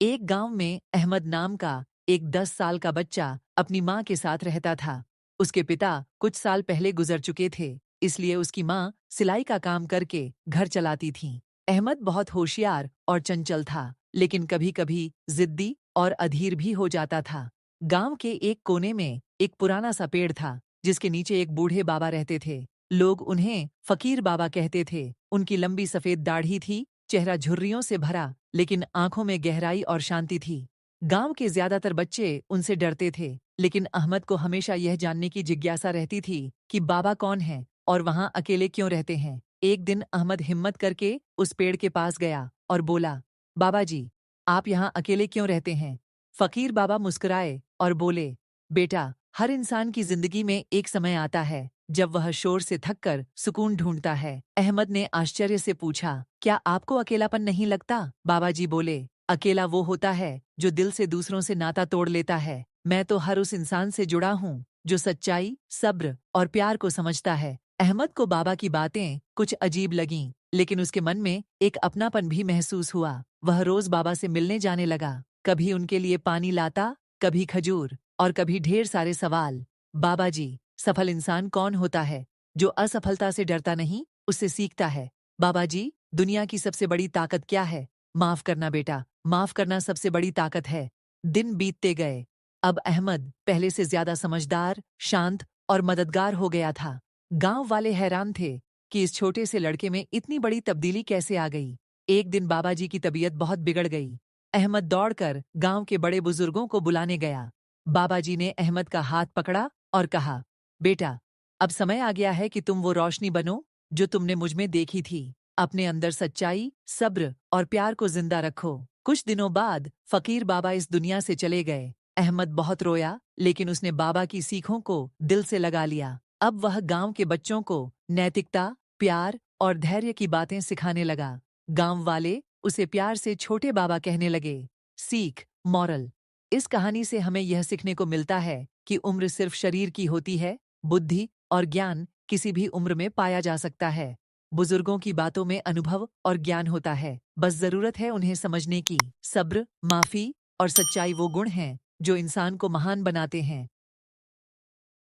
एक गांव में अहमद नाम का एक 10 साल का बच्चा अपनी माँ के साथ रहता था। उसके पिता कुछ साल पहले गुजर चुके थे, इसलिए उसकी माँ सिलाई का काम करके घर चलाती थी। अहमद बहुत होशियार और चंचल था, लेकिन कभी-कभी जिद्दी और अधीर भी हो जाता था। गांव के एक कोने में एक पुराना सा पेड़ था, जिसके नीचे एक बूढ़े बाबा रहते थे। लोग उन्हें फकीर बाबा कहते थे। उनकी लंबी सफेद दाढ़ी थी, चेहरा झुर्रियों से भरा, लेकिन आंखों में गहराई और शांति थी। गांव के ज्यादातर बच्चे उनसे डरते थे, लेकिन अहमद को हमेशा यह जानने की जिज्ञासा रहती थी कि बाबा कौन है और वहां अकेले क्यों रहते हैं। एक दिन अहमद हिम्मत करके उस पेड़ के पास गया और बोला, बाबा जी, आप यहाँ अकेले क्यों रहते हैं? फकीर बाबा मुस्कुराए और बोले, बेटा, हर इंसान की जिंदगी में एक समय आता है जब वह शोर से थककर सुकून ढूंढता है। अहमद ने आश्चर्य से पूछा, क्या आपको अकेलापन नहीं लगता? बाबा जी बोले, अकेला वो होता है जो दिल से दूसरों से नाता तोड़ लेता है। मैं तो हर उस इंसान से जुड़ा हूँ जो सच्चाई, सब्र और प्यार को समझता है। अहमद को बाबा की बातें कुछ अजीब लगीं, लेकिन उसके मन में एक अपनापन भी महसूस हुआ। वह रोज बाबा से मिलने जाने लगा, कभी उनके लिए पानी लाता, कभी खजूर और कभी ढेर सारे सवाल। बाबा जी, सफल इंसान कौन होता है? जो असफलता से डरता नहीं, उससे सीखता है। बाबा जी, दुनिया की सबसे बड़ी ताकत क्या है? माफ करना बेटा, माफ करना सबसे बड़ी ताकत है। दिन बीतते गए। अब अहमद पहले से ज्यादा समझदार, शांत और मददगार हो गया था। गांव वाले हैरान थे कि इस छोटे से लड़के में इतनी बड़ी तब्दीली कैसे आ गई। एक दिन बाबा जी की तबीयत बहुत बिगड़ गई। अहमद दौड़कर गांव के बड़े बुजुर्गों को बुलाने गया। बाबा जी ने अहमद का हाथ पकड़ा और कहा, बेटा, अब समय आ गया है कि तुम वो रोशनी बनो जो तुमने मुझ में देखी थी। अपने अंदर सच्चाई, सब्र और प्यार को जिंदा रखो। कुछ दिनों बाद फकीर बाबा इस दुनिया से चले गए। अहमद बहुत रोया, लेकिन उसने बाबा की सीखों को दिल से लगा लिया। अब वह गांव के बच्चों को नैतिकता, प्यार और धैर्य की बातें सिखाने लगा। गांव वाले उसे प्यार से छोटे बाबा कहने लगे। सीख, मॉरल। इस कहानी से हमें यह सीखने को मिलता है कि उम्र सिर्फ शरीर की होती है, बुद्धि और ज्ञान किसी भी उम्र में पाया जा सकता है। बुजुर्गों की बातों में अनुभव और ज्ञान होता है, बस जरूरत है उन्हें समझने की। सब्र, माफी और सच्चाई वो गुण हैं जो इंसान को महान बनाते हैं।